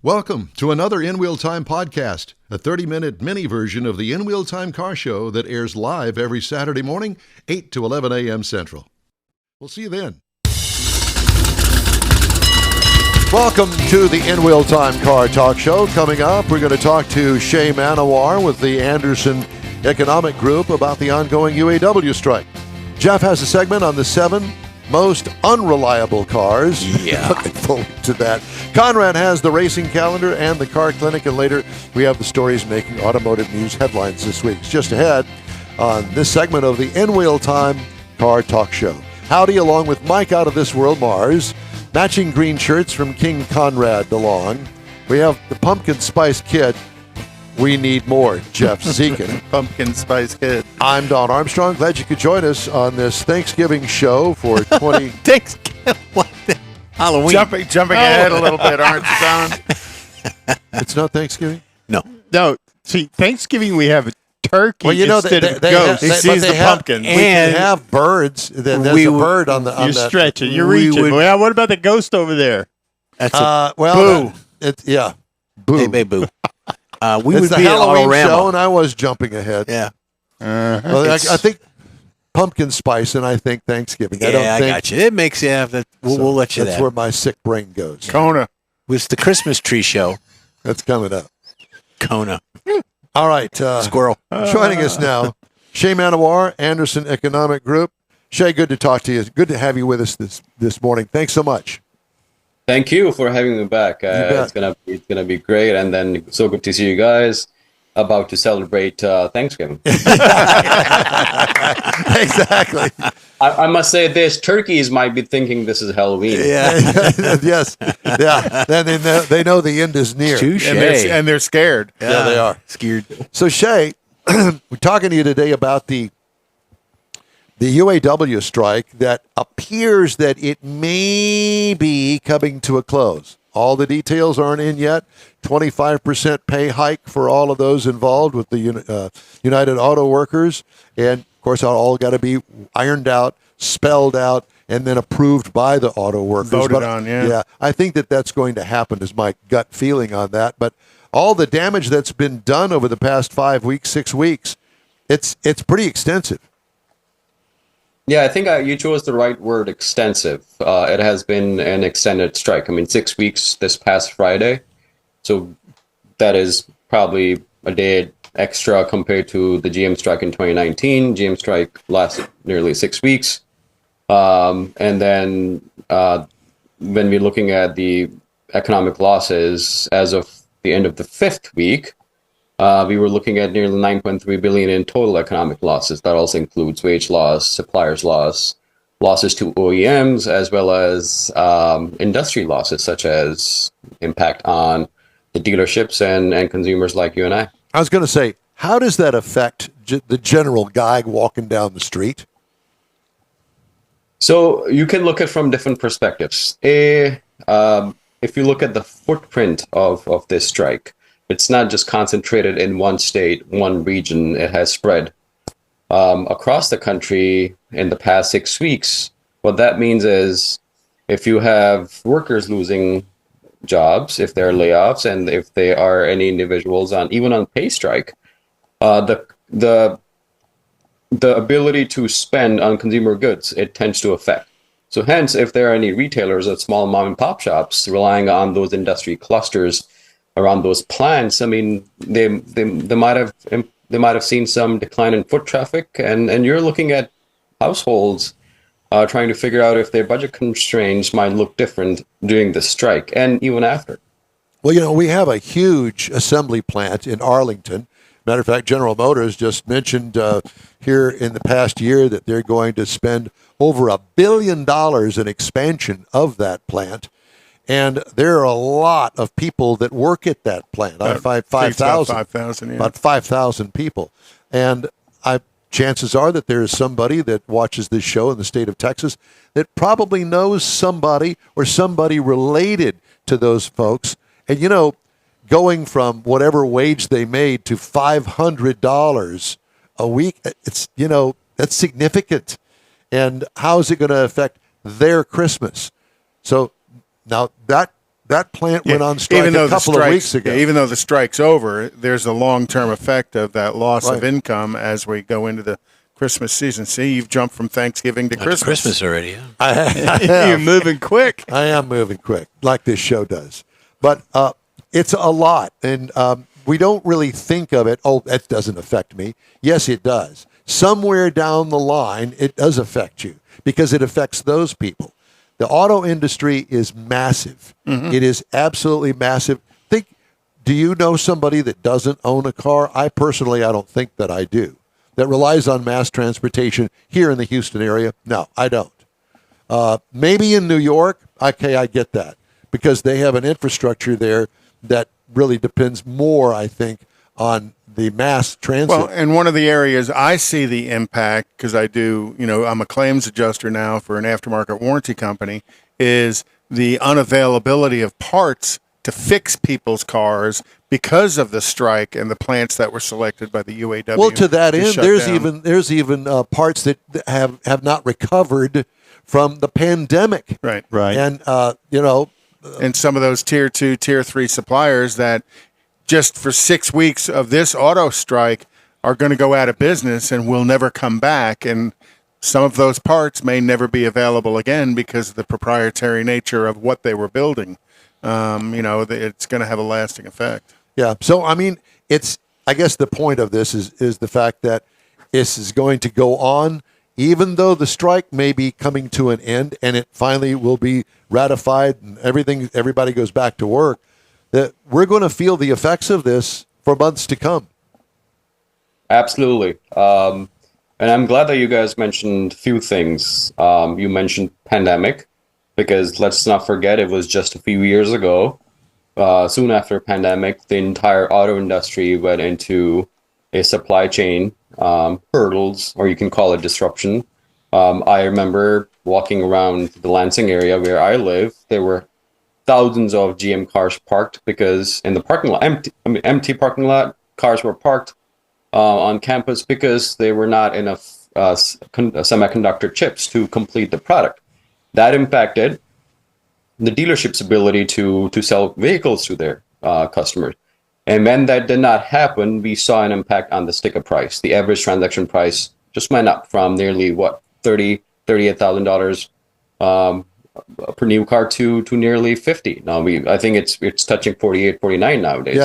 Welcome to another In Wheel Time podcast, a 30-minute mini version of the In Wheel Time car show that airs live every Saturday morning, 8 to 11 a.m. Central. We'll see you then. Welcome to the In Wheel Time car talk show. Coming up, we're going to talk to Shay Manawar with the Anderson Economic Group about the ongoing UAW strike. Jeff has a segment on the 7 most unreliable cars. Yeah. Looking forward to that. Conrad has the racing calendar and the car clinic, and later we have the stories making automotive news headlines this week. It's just ahead on this segment of the In Wheel Time car talk show. Howdy, along with Mike out of This World Mars, matching green shirts from King Conrad DeLong. We have the Pumpkin Spice Kid. We need more, Jeff Zekin. Pumpkin Spice Kid. I'm Don Armstrong. Glad you could join us on this Thanksgiving show for 20... Thanksgiving. What the? Halloween. Jumping ahead a little bit, aren't you, Don? It's not Thanksgiving? No. See, Thanksgiving we have a turkey instead of they ghosts. have Pumpkin. We have birds. There's a bird on the... You're stretching. You're reaching. Well, what about the ghost over there? That's boo. Boo. Hey, boo. It's would the be Halloween at show, and I was jumping ahead. Yeah. Well, I think pumpkin spice, and I think Thanksgiving. Yeah, I got you. It makes we'll let you. That's where my sick brain goes. Kona. It's the Christmas tree show. That's coming up. Kona. All right. Squirrel. Joining us now, Shay Manawar, Anderson Economic Group. Shay, good to talk to you. Good to have you with us this morning. Thanks so much. Thank you for having me back. It's gonna be great, and then so good to see you guys about to celebrate Thanksgiving. Exactly. I must say this: turkeys might be thinking this is Halloween. Yeah. Yes. Yeah. Then they know the end is near. Touche. And they're scared. Yeah, they are. Scared. So Shay, we're talking to you today about the UAW strike that appears that it may be coming to a close. All the details aren't in yet. 25% pay hike for all of those involved with the United Auto Workers. And, of course, all got to be ironed out, spelled out, and then approved by the auto workers. Voted on, yeah. Yeah, I think that's going to happen is my gut feeling on that. But all the damage that's been done over the past 5 weeks, 6 weeks, it's pretty extensive. Yeah, I think you chose the right word, extensive. It has been an extended strike. I mean, 6 weeks this past Friday. So that is probably a day extra compared to the GM strike in 2019. GM strike lasted nearly 6 weeks. And then when we're looking at the economic losses as of the end of the 5th week, we were looking at nearly $9.3 billion in total economic losses. That also includes wage loss, suppliers loss, losses to OEMs, as well as industry losses, such as impact on the dealerships and consumers like you and I. I was going to say, how does that affect the general guy walking down the street? So you can look at it from different perspectives. If you look at the footprint of this strike, it's not just concentrated in one state, one region. It has spread across the country in the past 6 weeks. What that means is if you have workers losing jobs, if there are layoffs, and if there are any individuals even on pay strike, the ability to spend on consumer goods, it tends to affect. So hence, if there are any retailers or small mom and pop shops relying on those industry clusters around those plants, I mean, they might have seen some decline in foot traffic, and you're looking at households trying to figure out if their budget constraints might look different during the strike and even after. Well, we have a huge assembly plant in Arlington. Matter of fact, General Motors just mentioned here in the past year that they're going to spend over $1 billion in expansion of that plant. And there are a lot of people that work at that plant. 5,000. 5,000, yeah. About 5,000 people. And chances are that there is somebody that watches this show in the state of Texas that probably knows somebody or somebody related to those folks. And, going from whatever wage they made to $500 a week, that's significant. And how is it going to affect their Christmas? So now that That plant went on strike a couple of weeks ago. Even though the strike's over, there's a long-term effect of that loss of income as we go into the Christmas season. See, you've jumped from Thanksgiving to Christmas. Christmas already, yeah. You're moving quick. I am moving quick, like this show does. But it's a lot, and we don't really think of it, oh, that doesn't affect me. Yes, it does. Somewhere down the line, it does affect you because it affects those people. The auto industry is massive. Mm-hmm. It is absolutely massive. Do you know somebody that doesn't own a car? I don't think that I do. That relies on mass transportation here in the Houston area? No, I don't. Maybe in New York, okay, I get that, because they have an infrastructure there that really depends more, I think, on the mass transit. Well, and one of the areas I see the impact, because I do, I'm a claims adjuster now for an aftermarket warranty company, is the unavailability of parts to fix people's cars because of the strike and the plants that were selected by the UAW. Well, to that end, there's even parts that have not recovered from the pandemic. Right. And and some of those tier 2, tier 3 suppliers that just for 6 weeks of this auto strike are going to go out of business and will never come back. And some of those parts may never be available again because of the proprietary nature of what they were building. It's going to have a lasting effect. Yeah. So, I guess the point of this is the fact that this is going to go on, even though the strike may be coming to an end and it finally will be ratified and everybody goes back to work, that we're going to feel the effects of this for months to come. Absolutely. And I'm glad that you guys mentioned a few things. You mentioned pandemic, because let's not forget it was just a few years ago. Soon after pandemic, the entire auto industry went into a supply chain hurdles, or you can call it disruption. I remember walking around the Lansing area where I live. There were thousands of GM cars parked because in the parking lot, empty parking lot, cars were parked on campus because there were not enough semiconductor chips to complete the product. That impacted the dealership's ability to sell vehicles to their customers. And when that did not happen, we saw an impact on the sticker price. The average transaction price just went up from nearly $38,000 per new car to nearly 50. Now I think it's touching 48, 49 nowadays.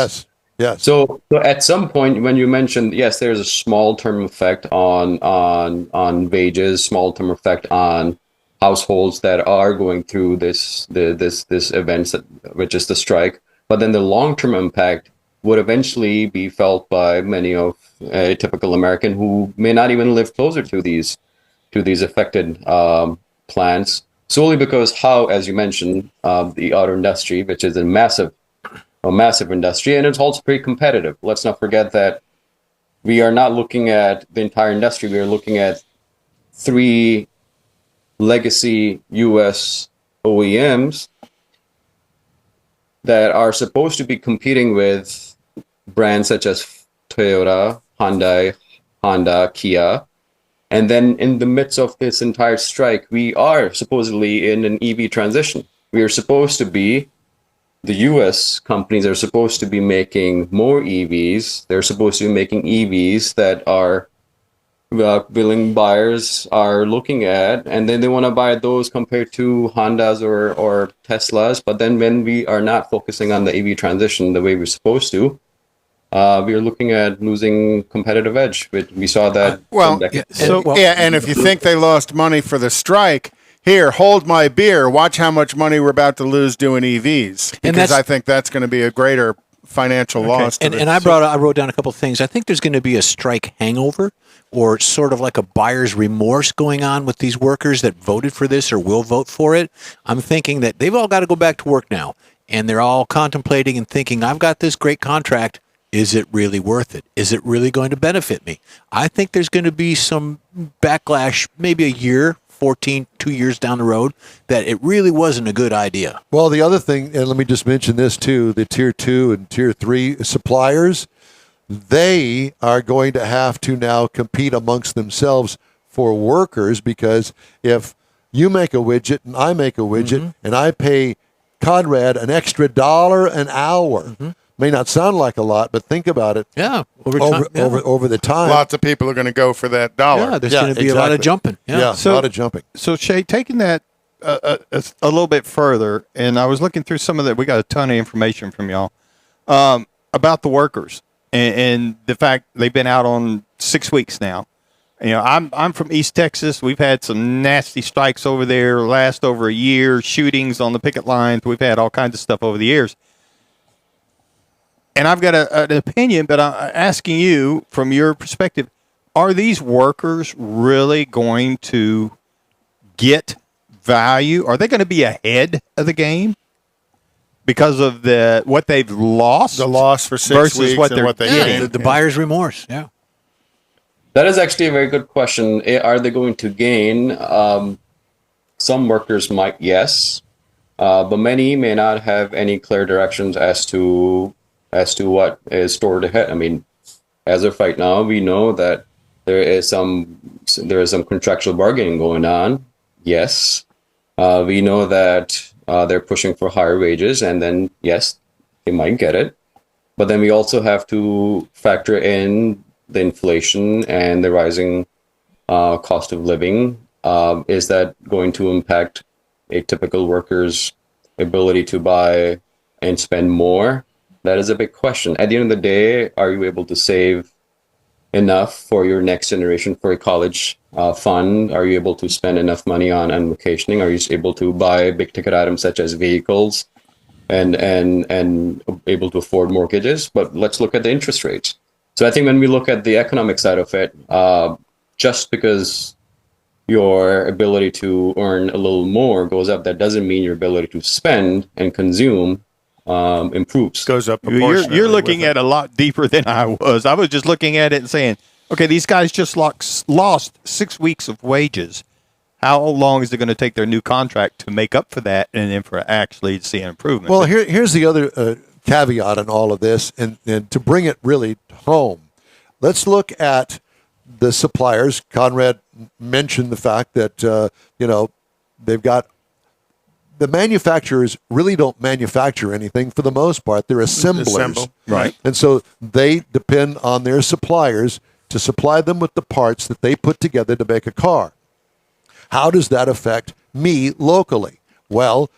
Yes. So at some point when you mentioned, yes, there's a small term effect on wages, small term effect on households that are going through this event, which is the strike. But then the long-term impact would eventually be felt by many of a typical American who may not even live closer to these affected plants, solely because how, as you mentioned, the auto industry, which is a massive industry, and it's also pretty competitive. Let's not forget that we are not looking at the entire industry. We are looking at 3 legacy U.S. OEMs that are supposed to be competing with brands such as Toyota, Honda, Kia. And then in the midst of this entire strike, we are supposedly in an EV transition. We are supposed to be, the U.S. companies are supposed to be making more EVs. They're supposed to be making EVs that are willing buyers are looking at, and then they want to buy those compared to Hondas or Teslas. But then when we are not focusing on the EV transition the way we're supposed to, we are looking at losing competitive edge. We saw that. And if you think they lost money for the strike, here, hold my beer. Watch how much money we're about to lose doing EVs, because I think that's going to be a greater financial loss. And I wrote down a couple of things. I think there's going to be a strike hangover, or sort of like a buyer's remorse going on with these workers that voted for this or will vote for it. I'm thinking that they've all got to go back to work now, and they're all contemplating and thinking, I've got this great contract. Is it really worth it? Is it really going to benefit me? I think there's going to be some backlash, maybe a year, 2 years down the road, that it really wasn't a good idea. Well, the other thing, and let me just mention this too, the tier 2 and tier 3 suppliers, they are going to have to now compete amongst themselves for workers, because if you make a widget and I make a widget and I pay Conrad, an extra $1 an hour. May not sound like a lot, but think about it. Yeah, over time. Over the time. Lots of people are going to go for that dollar. Yeah, there's going to be a lot of jumping. Yeah, a lot of jumping. So, Shay, taking that a little bit further, and I was looking through some of that. We got a ton of information from y'all about the workers and the fact they've been out on 6 weeks now. You know, I'm from East Texas. We've had some nasty strikes over there, last over a year, shootings on the picket lines. We've had all kinds of stuff over the years. And I've got an opinion, but I'm asking you from your perspective, are these workers really going to get value? Are they going to be ahead of the game because of what they've lost? The loss for 6 versus weeks what and they're what they getting. gained. The buyer's remorse. Yeah. That is actually a very good question. Are they going to gain? Some workers might, yes, but many may not have any clear directions as to what is stored ahead. I mean, as of right now, we know that there is some contractual bargaining going on. Yes, we know that they're pushing for higher wages, and then yes, they might get it. But then we also have to factor in the inflation and the rising cost of living. Is that going to impact a typical worker's ability to buy and spend more? That is a big question. At the end of the day, are you able to save enough for your next generation for a college fund? Are you able to spend enough money on vacationing? Are you able to buy big ticket items such as vehicles and able to afford mortgages? But let's look at the interest rates. So I think when we look at the economic side of it, just because your ability to earn a little more goes up, that doesn't mean your ability to spend and consume improves. Goes up proportionately. You're looking at a lot deeper than I was. I was just looking at it and saying, okay, these guys just lost 6 weeks of wages. How long is it going to take their new contract to make up for that and then for actually to see an improvement? Well, here's the other caveat in all of this, and to bring it really home, let's look at the suppliers. Conrad mentioned the fact that they've got the manufacturers really don't manufacture anything for the most part. They're assemblers, right? And so they depend on their suppliers to supply them with the parts that they put together to make a car. How does that affect me locally? Well,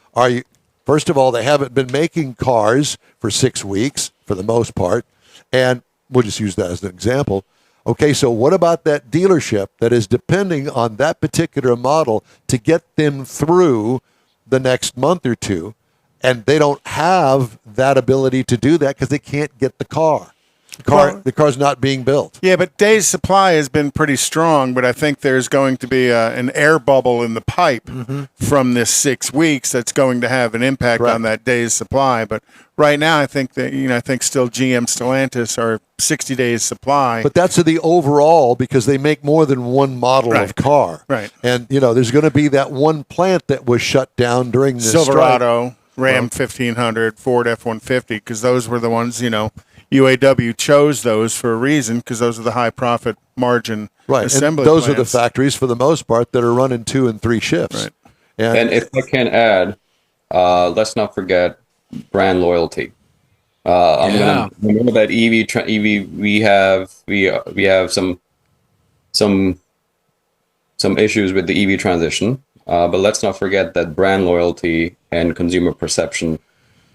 first of all, they haven't been making cars for 6 weeks for the most part, and we'll just use that as an example. Okay, so what about that dealership that is depending on that particular model to get them through the next month or two, and they don't have that ability to do that because they can't get the car. The car's not being built. Yeah, but days supply has been pretty strong, but I think there's going to be an air bubble in the pipe from this 6 weeks that's going to have an impact on that days supply. But right now, I think that I think still GM Stellantis are 60 days supply. But that's the overall because they make more than one model of car. Right. And there's going to be that one plant that was shut down during this Silverado, Ram 1500, Ford F-150, because those were the ones, UAW chose those for a reason because those are the high profit margin assembly and those are the plants. factories for the most part that are running 2 and 3 shifts. Right. And if I can add, let's not forget brand loyalty. I'm gonna remember that EV. We have some issues with the EV transition, but let's not forget that brand loyalty and consumer perception.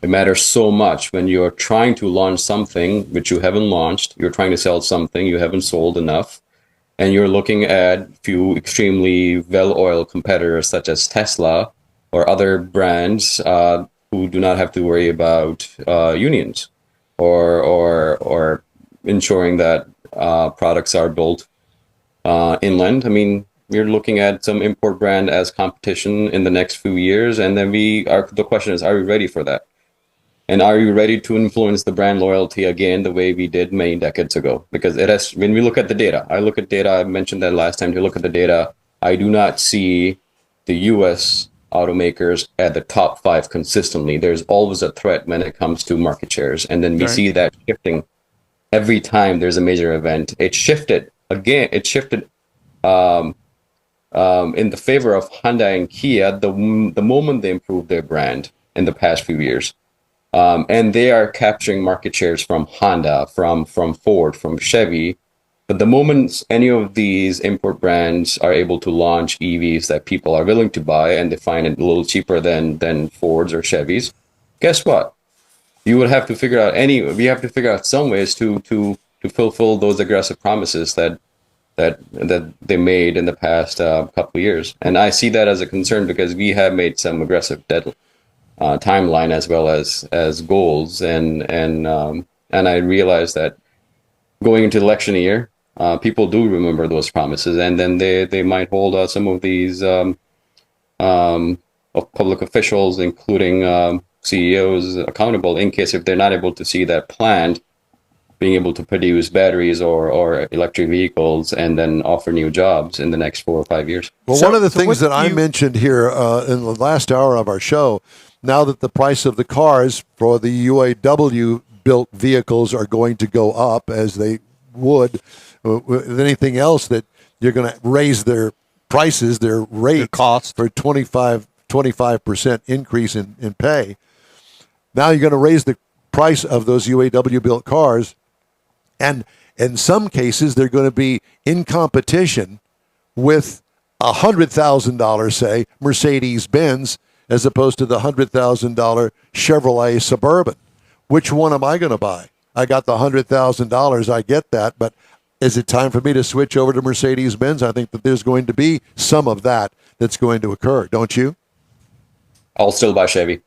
It matters so much when you're trying to launch something which you haven't launched. You're trying to sell something you haven't sold enough, and you're looking at few extremely well-oiled competitors such as Tesla or other brands who do not have to worry about unions or ensuring that products are built inland. I mean, we're looking at some import brand as competition in the next few years, and then the question is, are we ready for that? And are you ready to influence the brand loyalty again the way we did many decades ago? Because when we look at the data, I mentioned that last time, to look at the data, I do not see the U.S. automakers at the top 5 consistently. There's always a threat when it comes to market shares. And then we see that shifting every time there's a major event. It shifted again. It shifted in the favor of Hyundai and Kia the moment they improved their brand. in the past few years. And they are capturing market shares from Honda, from Ford, from Chevy. But the moment any of these import brands are able to launch EVs that people are willing to buy and they find it a little cheaper than Fords or Chevys, guess what? You would have to figure out we have to figure out some ways to fulfill those aggressive promises that they made in the past couple of years. And I see that as a concern because we have made some aggressive timeline as well as goals. And I realize that going into election year, people do remember those promises, and then they might hold some of these of public officials, including CEOs, accountable in case if they're not able to see that planned, being able to produce batteries or electric vehicles and then offer new jobs in the next 4 or 5 years. Well, one of the things that I mentioned here in the last hour of our show, now that the price of the cars for the UAW built vehicles are going to go up as they would with anything else, that you're going to raise their prices, their rate cost for 25% increase in pay. Now you're going to raise the price of those UAW built cars, and in some cases they're going to be in competition with $100,000, say, Mercedes-Benz, as opposed to the $100,000 Chevrolet Suburban. Which one am I going to buy? I got the $100,000, I get that, but is it time for me to switch over to Mercedes-Benz? I think that there's going to be some of that's going to occur, don't you? I'll still buy Chevy.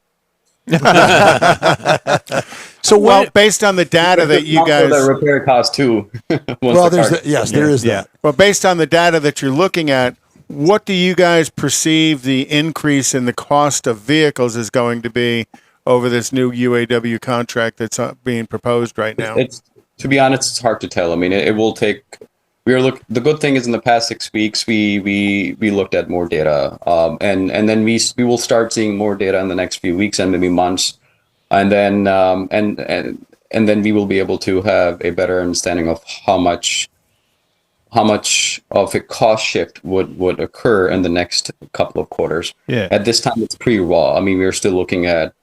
So, based on the data that you guys, the repair cost too. Well, there is that. Well, based on the data that you're looking at, what do you guys perceive the increase in the cost of vehicles is going to be over this new UAW contract that's being proposed right now? It's to be honest, it's hard to tell. I mean, it will take. The good thing is in the past 6 weeks we looked at more data, and then we will start seeing more data in the next few weeks and maybe months, and then and then we will be able to have a better understanding of how much of a cost shift would occur in the next couple of quarters. Yeah. At this time, it's pretty raw. I mean, we're still looking at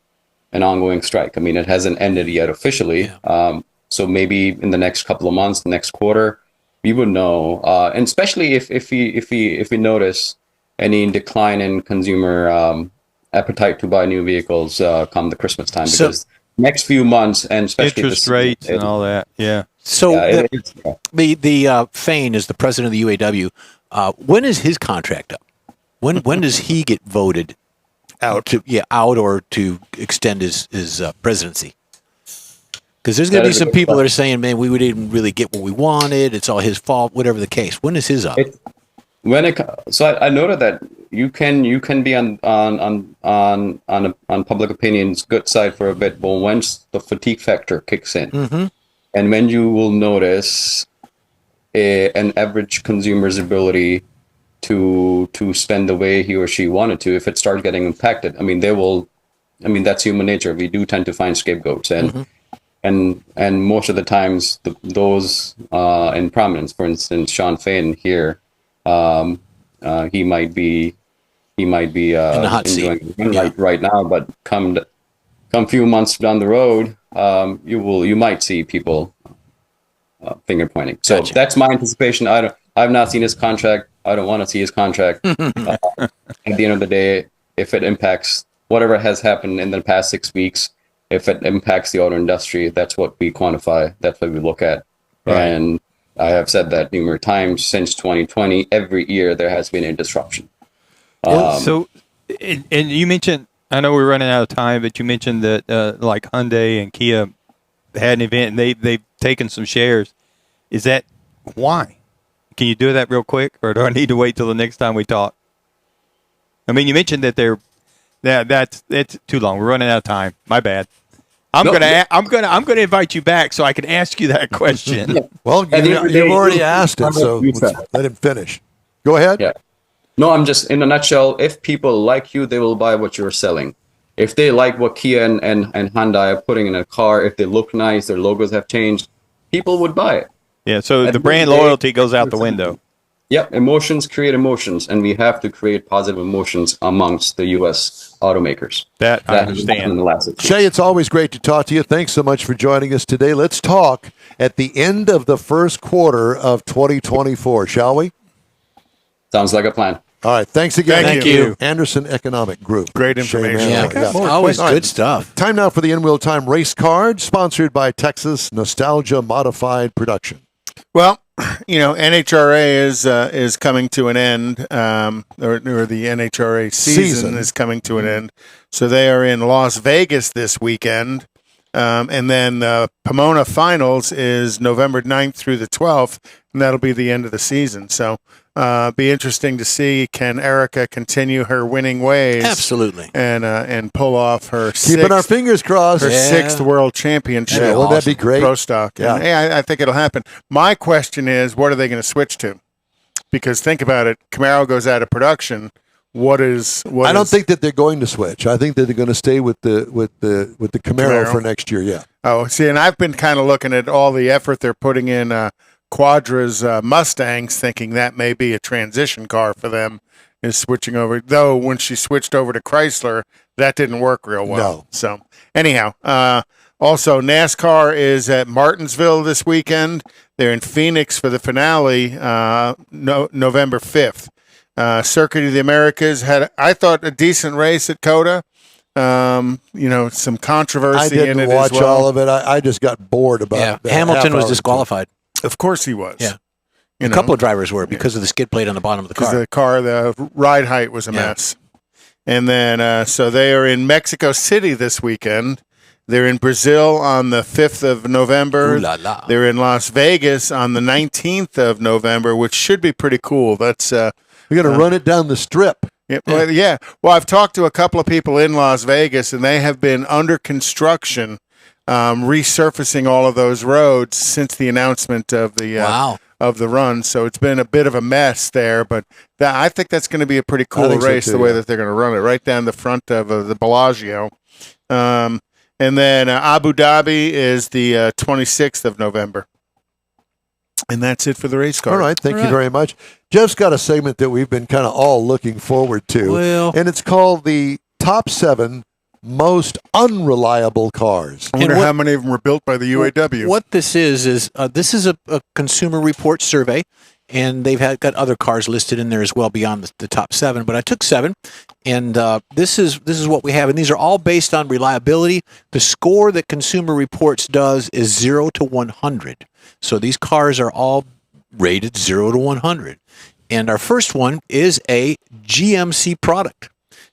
an ongoing strike. I mean, it hasn't ended yet officially. Yeah. So maybe in the next couple of months, next quarter, we would know, and especially if we notice any decline in consumer appetite to buy new vehicles come the Christmas time, because next few months, and especially interest rates and all that, yeah. So the Fain is the president of the UAW. When is his contract up? When does he get voted out or to extend his presidency? Because there's going to be some people that are saying, "Man, we didn't really get what we wanted. It's all his fault." Whatever the case. When is his up? So I noted that you can be on public opinion's good side for a bit, but once the fatigue factor kicks in, mm-hmm. and when you will notice an average consumer's ability to spend the way he or she wanted to, if it starts getting impacted, I mean, that's human nature. We do tend to find scapegoats, and mm-hmm. and most of the times those in prominence, for instance, Sean Fain here, he might be in the hot enjoying seat right now, but come few months down the road, you might see people finger pointing. So Gotcha. That's my anticipation. I've not seen his contract. I don't want to see his contract. At the end of the day, if it impacts whatever has happened in the past 6 weeks, if it impacts the auto industry, that's what we quantify. That's what we look at. Right. And I have said that numerous times since 2020. Every year there has been a disruption. So, and you mentioned, I know we're running out of time, but you mentioned that like Hyundai and Kia had an event and they've taken some shares. Is that why? Can you do that real quick, or do I need to wait till the next time we talk? I mean, you mentioned that that's too long. We're running out of time. My bad. I'm gonna invite you back so I can ask you that question. Well, you've already asked it, so let him finish. Go ahead. Yeah. No, I'm just, in a nutshell, if people like you, they will buy what you're selling. If they like what Kia and Hyundai are putting in a car, if they look nice, their logos have changed, people would buy it. Yeah, so the brand loyalty goes out the window. Yep, emotions create emotions, and we have to create positive emotions amongst the U.S. automakers. That I has happened understand. in the last 6 Shay, weeks. it's always great to talk to you. Thanks so much for joining us today. Let's talk at the end of the first quarter of 2024, shall we? Sounds like a plan. All right. Thanks again. Thank you. Anderson Economic Group. Great Shay information. Manawar. Yeah, always All right. good stuff. Time now for the In-Wheel Time race card, sponsored by Texas Nostalgia Modified Production. Well, NHRA is coming to an end, or the NHRA season is coming to an end. So they are in Las Vegas this weekend. And then Pomona Finals is November 9th through the 12th, and that'll be the end of the season. So be interesting to see, can Erica continue her winning ways? Absolutely. And pull off her Keeping our fingers crossed. her sixth world championship. Yeah, wouldn't that be great? Pro stock. Yeah. And, I think it'll happen. My question is, what are they going to switch to? Because think about it, Camaro goes out of production. I don't think that they're going to switch. I think that they're going to stay with the Camaro for next year. Yeah. Oh, see, and I've been kind of looking at all the effort they're putting in Quadra's Mustangs, thinking that may be a transition car for them, is switching over. Though when she switched over to Chrysler, that didn't work real well. No. So anyhow, also NASCAR is at Martinsville this weekend. They're in Phoenix for the finale, November 5th. Circuit of the Americas had, I thought, a decent race at COTA. Some controversy I didn't in it watch as well. all of it. I just got bored about Yeah, that Hamilton half was hour. disqualified. Of course he was. Yeah. You A know, couple of drivers were because of the skid plate on the bottom of the because car. the ride height was a Yeah. mess. And then, so they are in Mexico City this weekend. They're in Brazil on the 5th of November. Ooh la la. They're in Las Vegas on the 19th of November, which should be pretty cool. That's We're going to run it down the strip. yeah. Well, I've talked to a couple of people in Las Vegas, and they have been under construction, resurfacing all of those roads since the announcement of the Wow. of the run. So it's been a bit of a mess there, but I think that's going to be a pretty cool think so race, too, the way yeah. that they're going to run it right down the front of the Bellagio. And then Abu Dhabi is the 26th of November. And that's it for the race card. All right. Thank All you right. very much. Jeff's got a segment that we've been kind of all looking forward to. Well- and it's called the Top 7 Most Unreliable Cars. I wonder And what- how many of them were built by the UAW. What this is this is a consumer report survey, and they've got other cars listed in there as well beyond the top 7. But I took 7, and this is what we have, and these are all based on reliability. The score that Consumer Reports does is 0 to 100. So these cars are all rated 0 to 100. And our first one is a GMC product.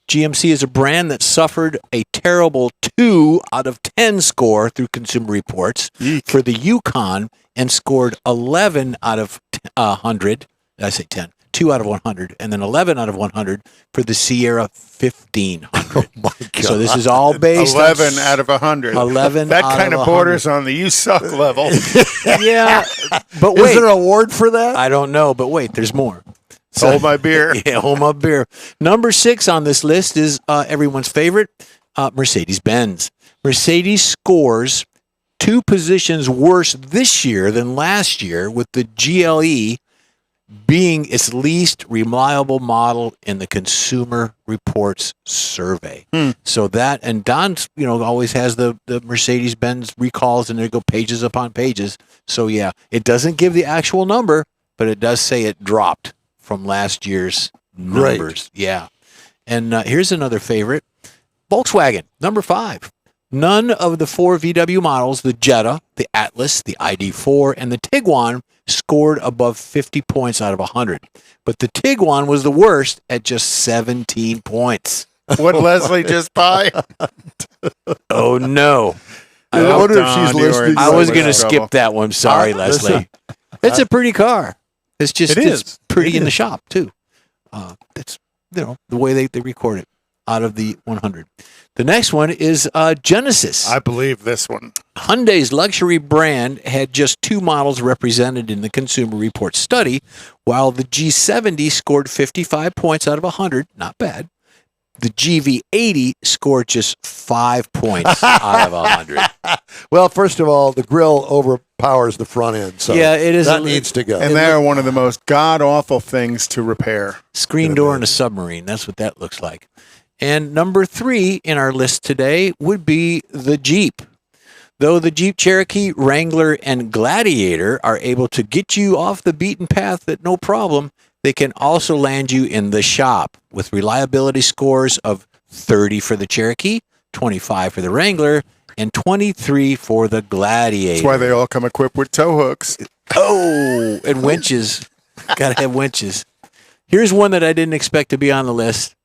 GMC is a brand that suffered a terrible 2 out of 10 score through Consumer Reports for the Yukon and scored 11 out of 100. Did I say 10? 2 out of 100, and then 11 out of 100 for the Sierra 1500. Oh, my God. So this is all based 11 on out of 100. 11 That out kind of of borders on the you suck level. Yeah, but Is wait, there an award for that? I don't know, but wait, there's more. Hold my beer. Yeah, hold my beer. Number 6 on this list is everyone's favorite, Mercedes-Benz. Mercedes scores 2 positions worse this year than last year, with the GLE being its least reliable model in the Consumer Reports survey. So that, and Don, always has the Mercedes-Benz recalls, and there go pages upon pages. So yeah, it doesn't give the actual number, but it does say it dropped from last year's Great. numbers. Yeah. And here's another favorite, Volkswagen, number 5. None of the 4 VW models, the Jetta, the Atlas, the ID4, and the Tiguan, scored above 50 points out of 100. But the Tiguan was the worst at just 17 points. What Leslie just buy? Oh, no. I wonder if she's listening. I was going to Trouble. skip that one. Sorry, Listen, Leslie. It's a pretty car. It's just It is. it's pretty in the shop, too. It's, the way they record it out of the 100. The next one is Genesis. I believe this one. Hyundai's luxury brand had just 2 models represented in the Consumer Reports study, while the G70 scored 55 points out of 100. Not bad. The GV80 scored just 5 points out of 100. Well, first of all, the grill overpowers the front end, so Yeah, it is that needs to go. And they are one of the most god-awful things to repair. Screen door in a submarine. That's what that looks like. And number 3 in our list today would be the Jeep. Though the Jeep Cherokee, Wrangler, and Gladiator are able to get you off the beaten path at no problem, they can also land you in the shop with reliability scores of 30 for the Cherokee, 25 for the Wrangler, and 23 for the Gladiator. That's why they all come equipped with tow hooks. Oh, and winches. Got to have winches. Here's one that I didn't expect to be on the list.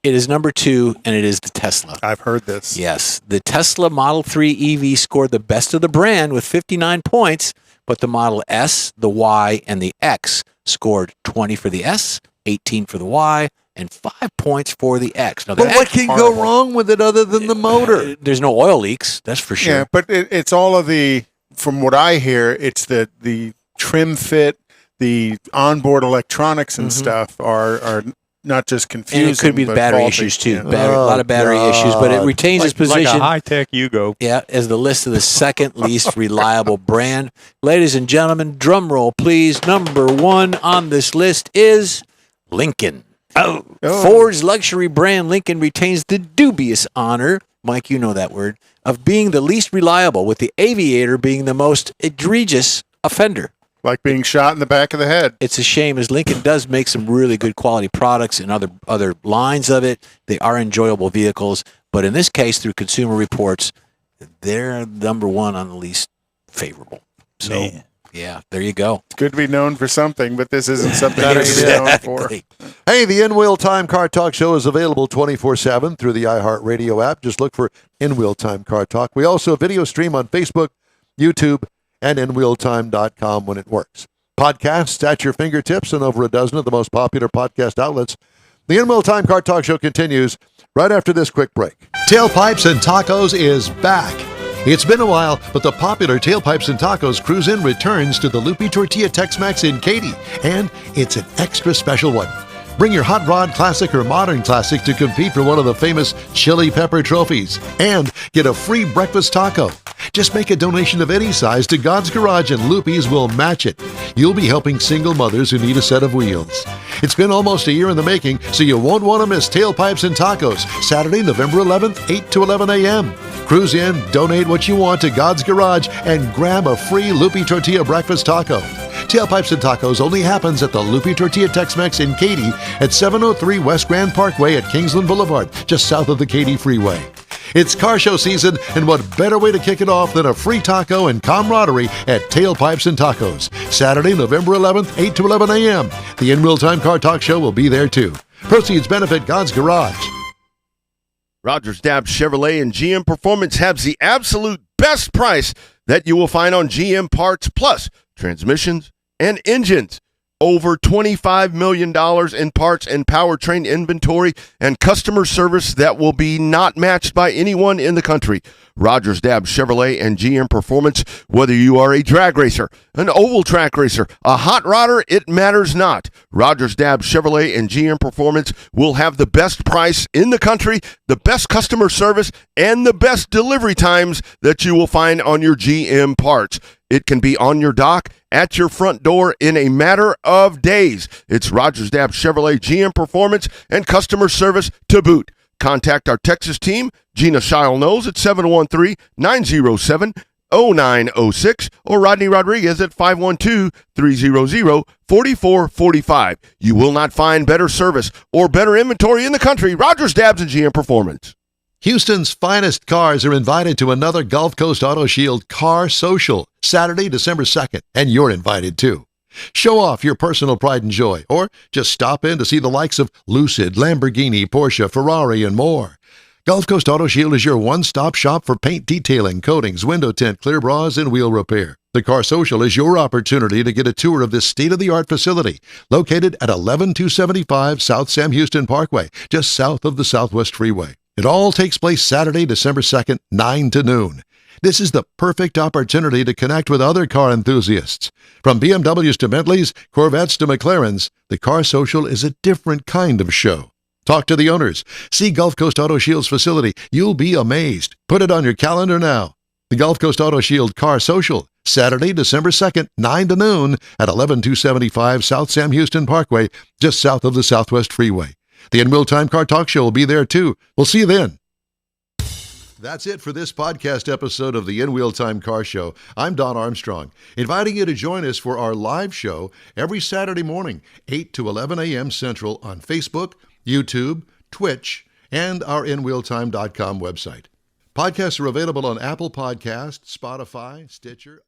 It is number 2, and it is the Tesla. I've heard this. Yes, the Tesla Model 3 EV scored the best of the brand with 59 points, but the Model S, the Y, and the X scored 20 for the S, 18 for the Y, and 5 points for the X. Now, But what can go wrong with it other than the motor? There's no oil leaks, that's for sure. Yeah, but it's all of the, from what I hear, it's the trim fit, the onboard electronics and stuff are not just confusing. And it could be the but battery faulty. issues too. Yeah. A lot of battery issues, but it retains its position. Like a high-tech Yugo. Yeah, as the list of the second least reliable brand. Ladies and gentlemen, drum roll, please. Number 1 on this list is Lincoln. Oh. Ford's luxury brand Lincoln retains the dubious honor, Mike, you know that word, of being the least reliable, with the Aviator being the most egregious offender. Like being shot in the back of the head. It's a shame, as Lincoln does make some really good quality products and other lines of it. They are enjoyable vehicles, but in this case, through Consumer Reports, they're number 1 on the least favorable. So, Man. yeah, there you go. It's good to be known for something, but this isn't something that he's known for. Hey, the In Wheel Time Car Talk Show is available 24/7 through the iHeartRadio app. Just look for In Wheel Time Car Talk. We also video stream on Facebook, YouTube, and InWheelTime.com when it works. Podcasts at your fingertips and over a dozen of the most popular podcast outlets. The In Wheel Time Car Talk Show continues right after this quick break. Tailpipes and Tacos is back. It's been a while, but the popular Tailpipes and Tacos Cruise-In returns to the Loopy Tortilla Tex-Mex in Katy, and it's an extra special one. Bring your Hot Rod Classic or Modern Classic to compete for one of the famous Chili Pepper trophies and get a free breakfast taco. Just make a donation of any size to God's Garage and Loopy's will match it. You'll be helping single mothers who need a set of wheels. It's been almost a year in the making, so you won't want to miss Tailpipes and Tacos, Saturday, November 11th, 8 to 11 a.m. Cruise in, donate what you want to God's Garage, and grab a free Loopy Tortilla breakfast taco. Tailpipes and Tacos only happens at the Loopy Tortilla Tex-Mex in Katy at 703 West Grand Parkway at Kingsland Boulevard, just south of the Katy Freeway. It's car show season, and what better way to kick it off than a free taco and camaraderie at Tailpipes and Tacos, Saturday, November 11th, 8 to 11 a.m. The In Real Time Car Talk Show will be there too. Proceeds benefit God's Garage. Rogers Dabbs Chevrolet and GM Performance has the absolute best price that you will find on GM parts plus transmissions and engines. Over $25 million in parts and powertrain inventory and customer service that will be not matched by anyone in the country. Rogers Dabbs Chevrolet and GM Performance, whether you are a drag racer, an oval track racer, a hot rodder, it matters not. Rogers Dabbs Chevrolet and GM Performance will have the best price in the country, the best customer service, and the best delivery times that you will find on your GM parts. It can be on your dock, at your front door in a matter of days. It's Rogers Dabbs Chevrolet, GM Performance, and customer service to boot. Contact our Texas team, Gina Shile-Knowles at 713-907-0906 or Rodney Rodriguez at 512-300-4445. You will not find better service or better inventory in the country. Rogers Dabbs and GM Performance. Houston's finest cars are invited to another Gulf Coast Auto Shield Car Social, Saturday, December 2nd, and you're invited too. Show off your personal pride and joy, or just stop in to see the likes of Lucid, Lamborghini, Porsche, Ferrari, and more. Gulf Coast Auto Shield is your one-stop shop for paint detailing, coatings, window tint, clear bras, and wheel repair. The Car Social is your opportunity to get a tour of this state-of-the-art facility located at 11275 South Sam Houston Parkway, just south of the Southwest Freeway. It all takes place Saturday, December 2nd, 9 to noon. This is the perfect opportunity to connect with other car enthusiasts. From BMWs to Bentleys, Corvettes to McLarens, the Car Social is a different kind of show. Talk to the owners. See Gulf Coast Auto Shield's facility. You'll be amazed. Put it on your calendar now. The Gulf Coast Auto Shield Car Social, Saturday, December 2nd, 9 to noon at 11275 South Sam Houston Parkway, just south of the Southwest Freeway. The In Real Time Car Talk Show will be there too. We'll see you then. That's it for this podcast episode of the In Real Time Car Show. I'm Don Armstrong, inviting you to join us for our live show every Saturday morning, 8 to 11 a.m. Central on Facebook, YouTube, Twitch, and our InRealTime.com website. Podcasts are available on Apple Podcasts, Spotify, Stitcher.